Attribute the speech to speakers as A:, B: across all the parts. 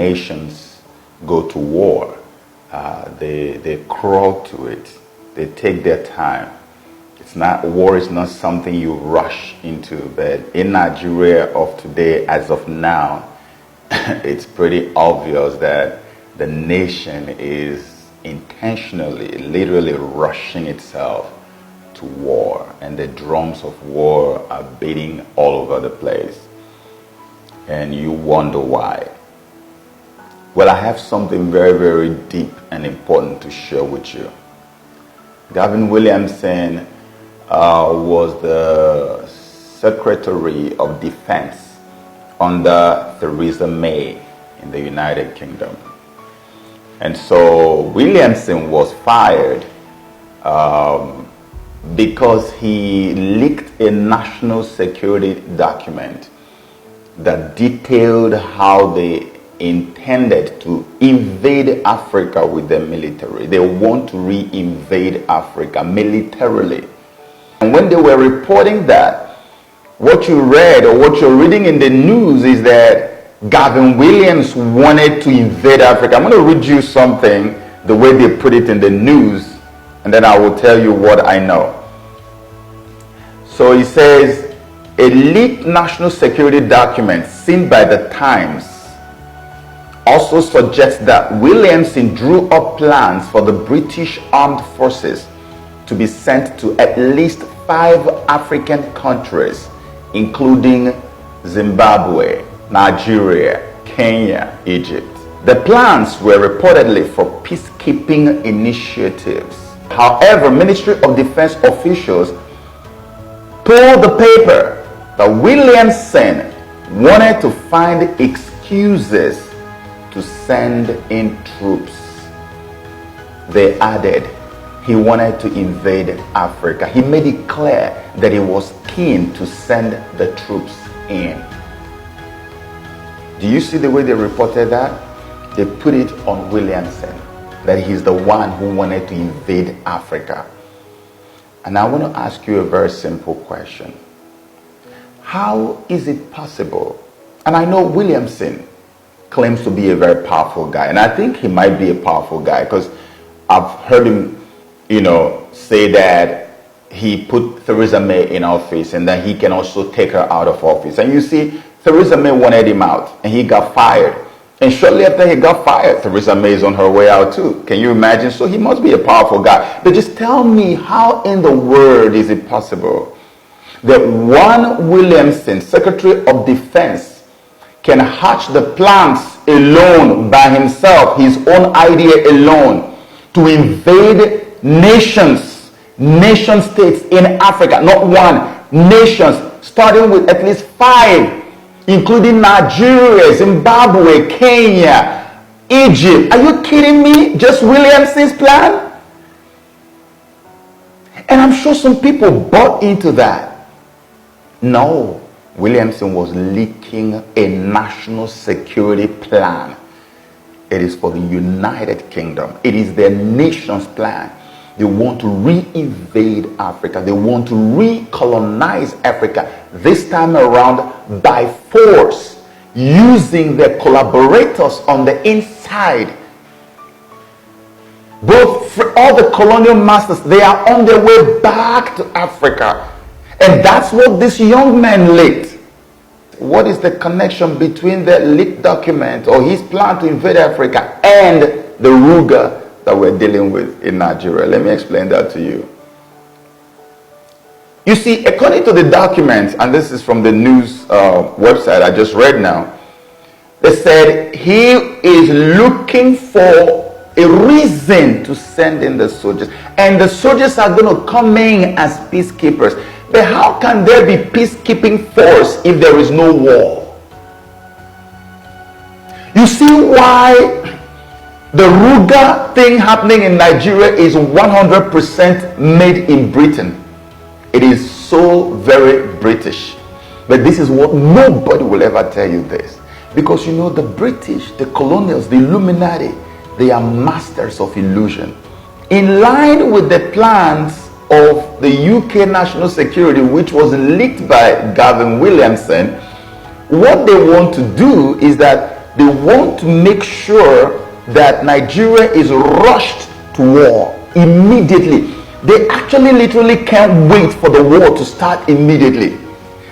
A: nations go to war, they crawl to it. They take their time. War is not something you rush into, but in Nigeria of today, as of now, it's pretty obvious that the nation is intentionally, literally rushing itself to war, and the drums of war are beating all over the place. And you wonder why. Well, I have something very, very deep and important to share with you. Gavin Williamson was the Secretary of Defense under Theresa May in the United Kingdom. And so Williamson was fired because he leaked a national security document that detailed how they intended to invade Africa with their military. They want to re-invade Africa militarily. And when they were reporting that, what you read or what you're reading in the news is that Gavin Williams wanted to invade Africa. I'm going to read you something the way they put it in the news, and then I will tell you what I know. So he says, a leaked national security document seen by the Times also suggests that Williamson drew up plans for the British Armed Forces to be sent to at least 5 African countries, including Zimbabwe, Nigeria, Kenya, Egypt. The plans were reportedly for peacekeeping initiatives. However, Ministry of Defense officials told the paper that Williamson wanted to find excuses to send in troops. They added he wanted to invade Africa. He made it clear that he was keen to send the troops in. Do you see the way they reported that? They put it on Williamson, that he's the one who wanted to invade Africa. And I want to ask you a very simple question. How is it possible? And I know Williamson claims to be a very powerful guy, and I think he might be a powerful guy because I've heard him, say that he put Theresa May in office and that he can also take her out of office. And you see, Theresa May wanted him out and he got fired. And shortly after he got fired, Theresa May is on her way out too. Can you imagine? So he must be a powerful guy. But just tell me, how in the world is it possible that one Williamson, Secretary of Defense, can hatch the plans alone by himself, his own idea alone, to invade nation states in Africa? Not one, nations, starting with at least 5, including Nigeria, Zimbabwe, Kenya, Egypt. Are you kidding me? Just Williamson's plan? And I'm sure some people bought into that. No, Williamson was leaking a national security plan. It is for the United Kingdom. It is their nation's plan. They want to re-invade Africa. They want to re-colonize Africa, this time around by force, using their collaborators on the inside. All the colonial masters, they are on their way back to Africa. And that's what this young man leaked. What is the connection between that leaked document or his plan to invade Africa and the Ruga that we're dealing with in Nigeria? Let me explain that to you. You see, according to the documents, and this is from the news website I just read now, they said he is looking for a reason to send in the soldiers. And the soldiers are going to come in as peacekeepers. But how can there be peacekeeping force if there is no war? You see why the Ruga thing happening in Nigeria is 100% made in Britain. It is so very British. But this is what nobody will ever tell you this. Because the British, the colonials, the Illuminati, they are masters of illusion. In line with the plans of the UK national security, which was leaked by Gavin Williamson, what they want to do is that They want to make sure that Nigeria is rushed to war immediately. They actually literally can't wait for the war to start immediately.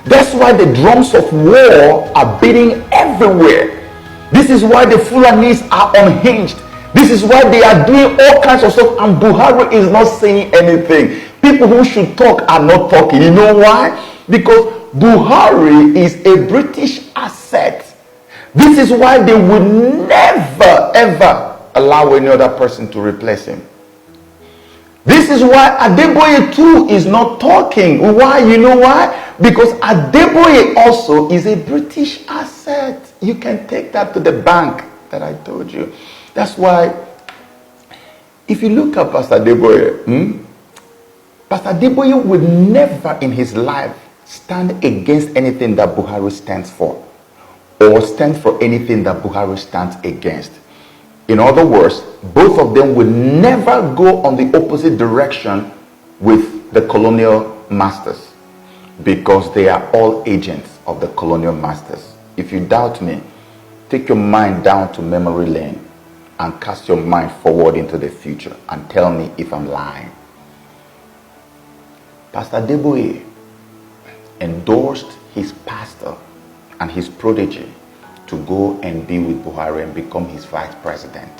A: That's why the drums of war are beating everywhere. This is why the Fulanis are unhinged. This is why they are doing all kinds of stuff, and Buhari is not saying anything. People who should talk are not talking. You know why? Because Buhari is a British asset. This is why they would never ever allow any other person to replace him. This is why Adeboye too is not talking. Why? You know why? Because Adeboye also is a British asset. You can take that to the bank that I told you. That's why if you look at Pastor Adeboye, Pastor Adeboye would never in his life stand against anything that Buhari stands for, or stand for anything that Buhari stands against. In other words, both of them will never go on the opposite direction with the colonial masters, because they are all agents of the colonial masters. If you doubt me, take your mind down to memory lane and cast your mind forward into the future and tell me if I'm lying. Pastor Adeboye endorsed his pastor and his protege to go and be with Buhari and become his vice president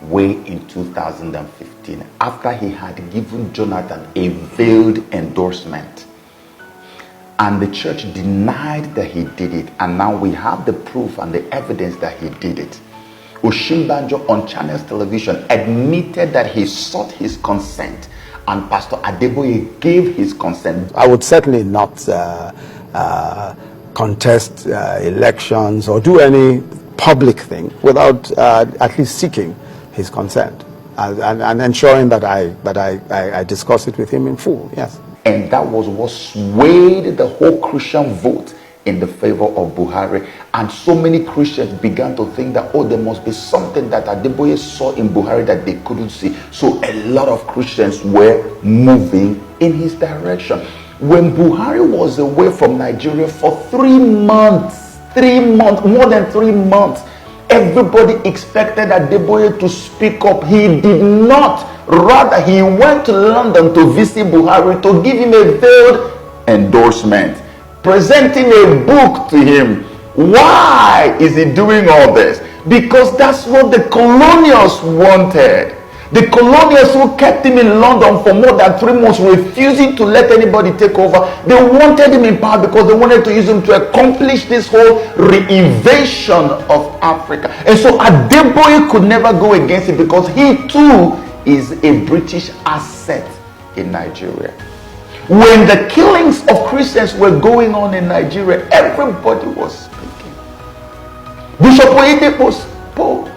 A: way in 2015, after he had given Jonathan a veiled endorsement. And the church denied that he did it, and now we have the proof and the evidence that he did it. Oshimbanjo on Channels Television admitted that he sought his consent, and Pastor Adeboye gave his consent.
B: I would certainly not contest elections or do any public thing without at least seeking his consent and ensuring that I discuss it with him in full. Yes.
A: And that was what swayed the whole Christian vote in the favor of Buhari. And so many Christians began to think that, oh, there must be something that Adeboye saw in Buhari that they couldn't see. So a lot of Christians were moving in his direction. When Buhari was away from Nigeria for 3 months, more than 3 months, everybody expected Adeboye to speak up. He did not. Rather, he went to London to visit Buhari to give him a veiled endorsement, presenting a book to him. Why is he doing all this? Because that's what the colonials wanted. The colonials who kept him in London for more than 3 months, refusing to let anybody take over, they wanted him in power because they wanted to use him to accomplish this whole re-invasion of Africa. And so Adeboye could never go against it, because he too is a British asset in Nigeria. When the killings of Christians were going on in Nigeria, everybody was speaking. Bishop Oyedepo spoke.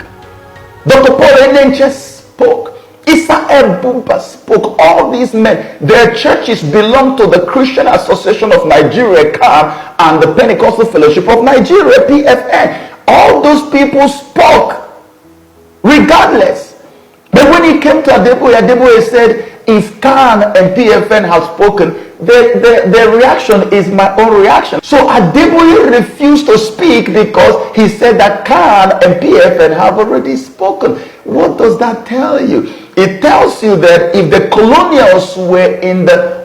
A: Dr. Paul Enenche spoke. Issa Ebumba spoke. All these men, their churches belong to the Christian Association of Nigeria, CAN, and the Pentecostal Fellowship of Nigeria, PFN. All those people spoke, regardless. But when he came to Adeboye, Adeboye said, if CAN and PFN have spoken, their reaction is my own reaction. So Adeboye refused to speak because he said that CAN and PFN have already spoken. What does that tell you? It tells you that if the colonials were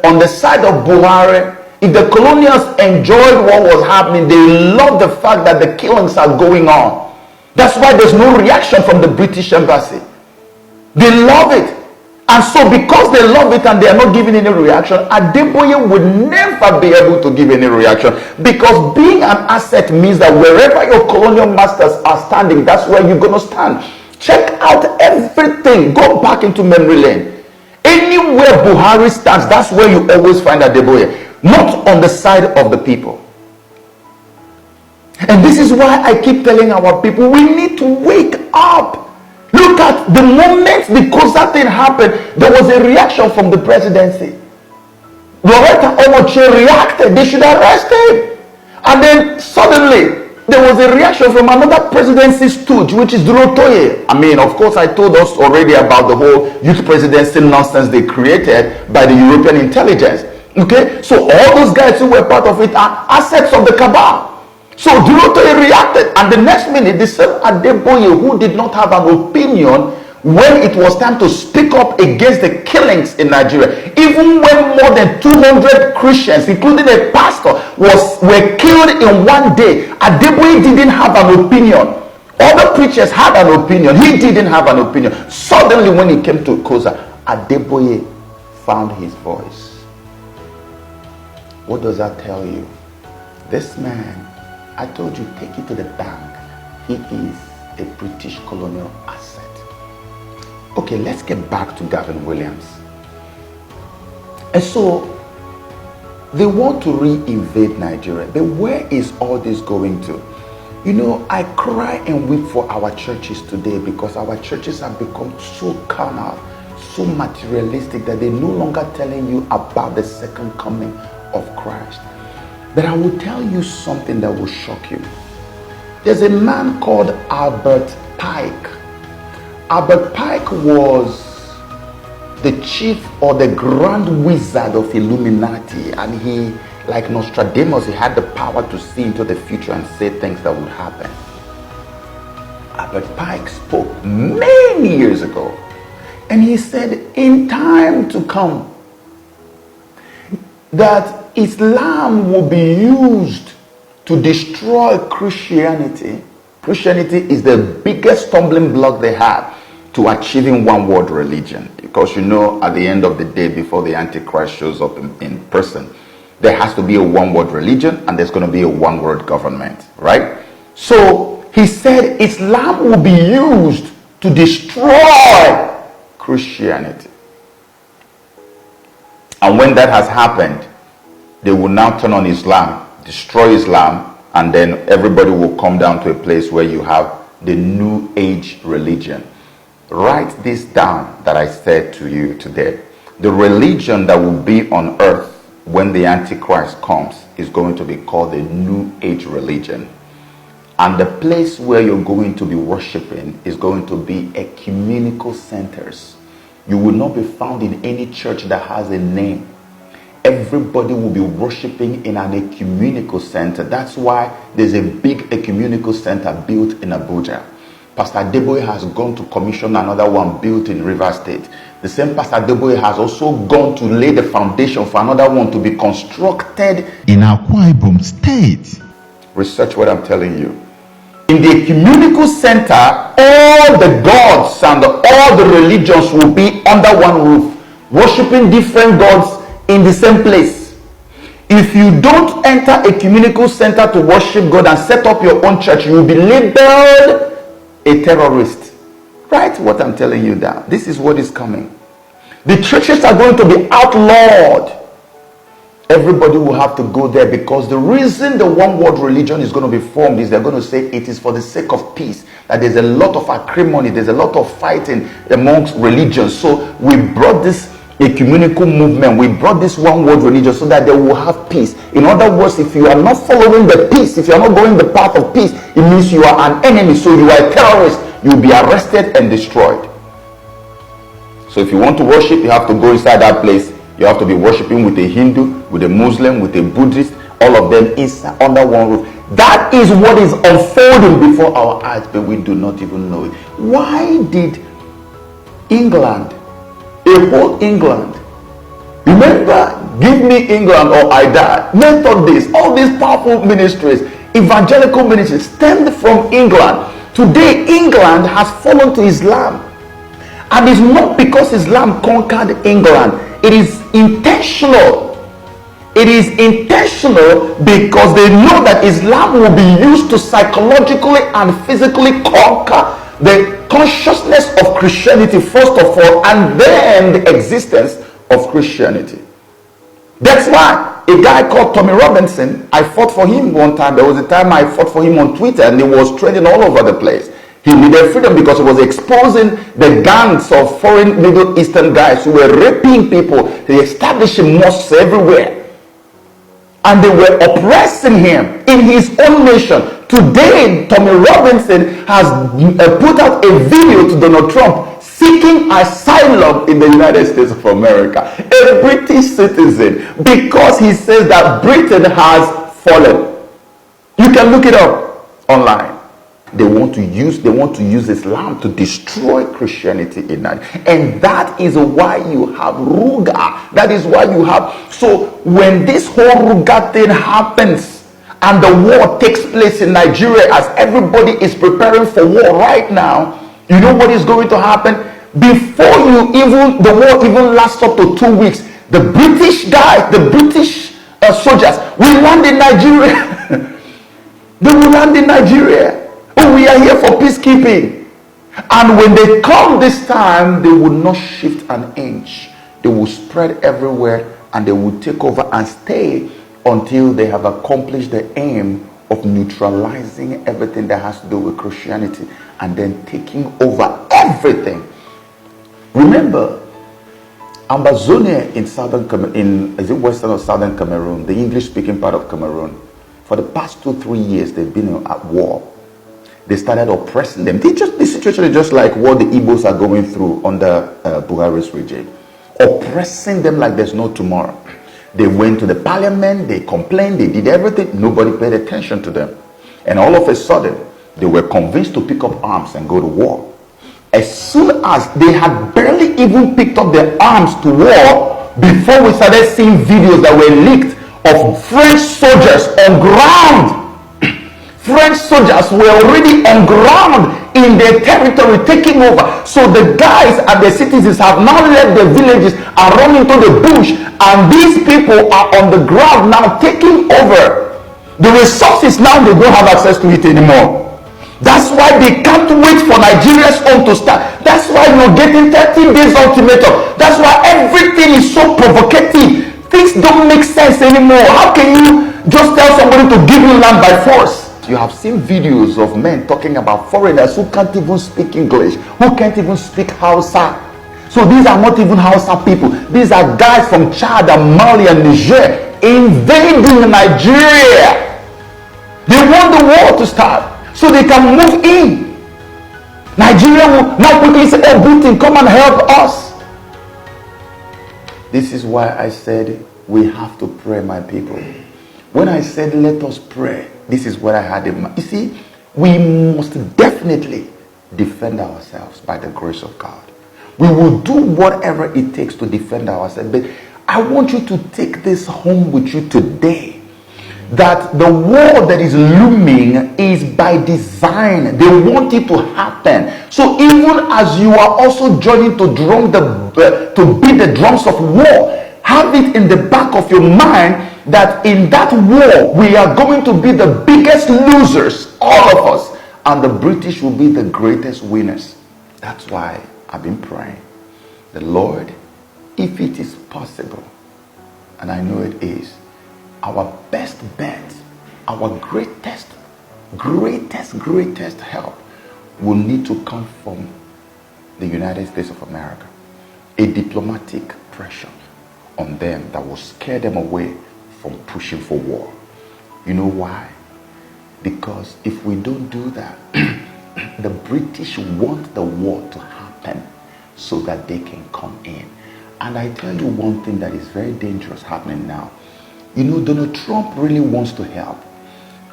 A: on the side of Buhari, if the colonials enjoyed what was happening, they loved the fact that the killings are going on. That's why there's no reaction from the British embassy. They love it. And so because they love it and they are not giving any reaction, Adeboye would never be able to give any reaction, because being an asset means that wherever your colonial masters are standing, that's where you're going to stand. Check out everything. Go back into memory lane. Anywhere Buhari stands, that's where you always find Adeboye, not on the side of the people. And this is why I keep telling our people, we need to wake up. Look at the moment because that thing happened, there was a reaction from the presidency. Loretta Omoche reacted, they should arrest him. And then suddenly, there was a reaction from another presidency stooge, which is Durotoye. I mean, of course, I told us already about the whole youth presidency nonsense they created by the European intelligence. Okay? So all those guys who were part of it are assets of the cabal. So Durotoye reacted, and the next minute, the same Adeboye who did not have an opinion when it was time to speak up against the killings in Nigeria, even when more than 200 Christians, including a pastor, were killed in one day, Adeboye didn't have an opinion. Other preachers had an opinion. He didn't have an opinion. Suddenly, when he came to Koza, Adeboye found his voice. What does that tell you? This man, I told you, take it to the bank. He is a British colonial asset. Okay, let's get back to Gavin Williams. And so, they want to re-invade Nigeria. But where is all this going to? You know, I cry and weep for our churches today because our churches have become so carnal, so materialistic that they're no longer telling you about the second coming of Christ. But I will tell you something that will shock you. There's a man called Albert Pike. Albert Pike was the chief or the grand wizard of Illuminati, and he, like Nostradamus, he had the power to see into the future and say things that would happen. Albert Pike spoke many years ago, and he said, in time to come, that Islam will be used to destroy Christianity. Christianity is the biggest stumbling block they have to achieving one world religion. Because you know, at the end of the day, before the Antichrist shows up in person, there has to be a one world religion and there's going to be a one world government, right? So he said Islam will be used to destroy Christianity. And when that has happened, they will now turn on Islam, destroy Islam, and then everybody will come down to a place where you have the New Age religion. Write this down that I said to you today. The religion that will be on earth when the Antichrist comes is going to be called the New Age religion. And the place where you're going to be worshiping is going to be ecumenical centers. You will not be found in any church that has a name. Everybody will be worshiping in an ecumenical center. That's why there's a big ecumenical center built in Abuja. Pastor Adeboye has gone to commission another one built in Rivers State. The same Pastor Adeboye has also gone to lay the foundation for another one to be constructed in Akwa Ibom State. Research what I'm telling you. In the ecumenical center, all the gods and all the religions will be under one roof, worshiping different gods in the same place. If you don't enter ecumenical center to worship God and set up your own church, you will be labeled a terrorist. Write what I'm telling you down. This is what is coming. The churches are going to be outlawed. Everybody will have to go there because the reason the one world religion is going to be formed is they're going to say it is for the sake of peace. That there's a lot of acrimony, there's a lot of fighting amongst religions. So we brought this ecumenical movement, we brought this one world religion so that they will have peace. In other words, if you are not following the peace, if you are not going the path of peace, it means you are an enemy. So you are a terrorist. You'll be arrested and destroyed. So if you want to worship, you have to go inside that place. You have to be worshiping with a Hindu, with a Muslim, with a Buddhist, all of them inside under one roof. That is what is unfolding before our eyes, but we do not even know it. Why did England, a whole England, remember, give me England or I die, Methodist, all these powerful ministries, evangelical ministries stemmed from England. Today, England has fallen to Islam. And it's not because Islam conquered England. It is intentional. It is intentional because they know that Islam will be used to psychologically and physically conquer the consciousness of Christianity first of all, and then the existence of Christianity. That's why a guy called Tommy Robinson, I fought for him one time. There was a time I fought for him on Twitter and he was trending all over the place. He needed freedom because he was exposing the gangs of foreign Middle Eastern guys who were raping people. They establishing mosques everywhere. And they were oppressing him in his own nation. Today, Tommy Robinson has put out a video to Donald Trump seeking asylum in the United States of America. A British citizen, because he says that Britain has fallen. You can look it up online. They want to use Islam to destroy Christianity in that. And that is why you have Ruga. That is why you have. So when this whole Ruga thing happens and the war takes place in Nigeria, as everybody is preparing for war right now, you know what is going to happen? Before the war even lasts up to 2 weeks, the British soldiers will land in Nigeria. They will land in Nigeria. Oh, we are here for peacekeeping. And when they come this time, they will not shift an inch. They will spread everywhere and they will take over and stay until they have accomplished the aim of neutralizing everything that has to do with Christianity and then taking over everything. Remember, Ambazonia in western or southern Cameroon, the English-speaking part of Cameroon, for the past 2-3 years, they've been at war. They started oppressing them. The situation is just like what the Igbos are going through under Buhari's regime. Oppressing them like there's no tomorrow. They went to the parliament, they complained, they did everything. Nobody paid attention to them. And all of a sudden, they were convinced to pick up arms and go to war. As soon as they had barely even picked up their arms to war, before we started seeing videos that were leaked of French soldiers on ground. French soldiers were already on ground in their territory taking over. So the guys and the citizens have now left the villages and run into the bush. And these people are on the ground now taking over. The resources now, they don't have access to it anymore. That's why they can't wait for Nigeria's own to start. That's why you're getting 13 days ultimatum. That's why everything is so provocative. Things don't make sense anymore. How can you just tell somebody to give you land by force? You have seen videos of men talking about foreigners who can't even speak English, who can't even speak Hausa. So these are not even Hausa people. These are guys from Chad and Mali and Niger invading Nigeria. They want the war to start so they can move in. Nigeria will now quickly say, oh, Britain, come and help us. This is why I said we have to pray, my people. When I said let us pray, this is what I had in mind. You see, we must definitely defend ourselves by the grace of God. We will do whatever it takes to defend ourselves. But I want you to take this home with you today. That the war that is looming is by design. They want it to happen. So even as you are also joining to beat the drums of war, have it in the back of your mind that in that war we are going to be the biggest losers, all of us, and the British will be the greatest winners. That's why I've been praying. The Lord, if it is possible, and I know it is, our best bet, our greatest help will need to come from the United States of America. A diplomatic pressure on them that will scare them away from pushing for war. You know why? Because if we don't do that, the British want the war to happen so that they can come in. And I tell you one thing that is very dangerous happening now. You know, Donald Trump really wants to help,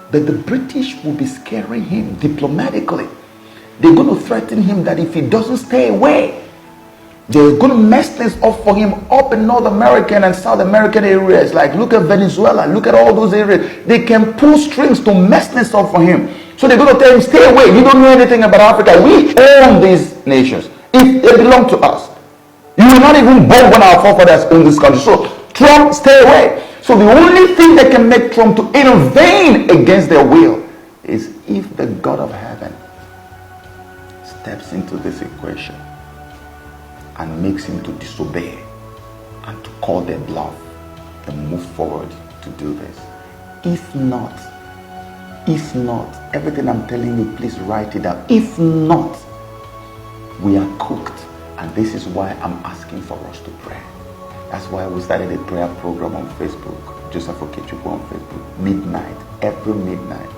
A: but the British will be scaring him diplomatically. They're going to threaten him that if he doesn't stay away, they're going to mess things up for him up in North American and South American areas. Like, look at Venezuela, look at all those areas. They can pull strings to mess things up for him. So they're going to tell him, stay away. You don't know anything about Africa. We own these nations. If they belong to us. You were not even born when our forefathers owned this country. So Trump, stay away. So the only thing that can make Trump to intervene against their will is if the God of heaven steps into this equation and makes him to disobey and to call their bluff and move forward to do this. If not, everything I'm telling you, please write it down. If not, we are cooked. And this is why I'm asking for us to pray. That's why we started a prayer program on Facebook, Joseph Okechukwu on Facebook, midnight, every midnight,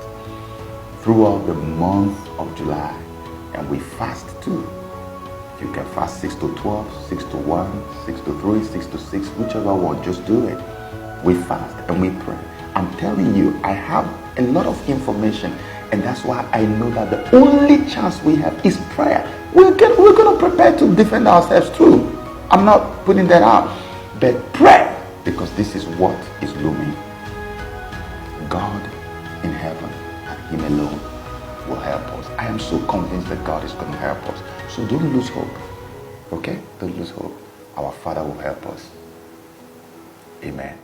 A: throughout the month of July. And we fast too. You can fast 6 to 12, 6 to 1, 6 to 3, 6 to 6, whichever one, just do it. We fast and we pray. I'm telling you, I have a lot of information. And that's why I know that the only chance we have is prayer. We're going to prepare to defend ourselves too. I'm not putting that out. But pray, because this is what is looming. God in heaven and Him alone will help us. I am so convinced that God is going to help us. So don't lose hope. Okay? Don't lose hope. Our Father will help us. Amen.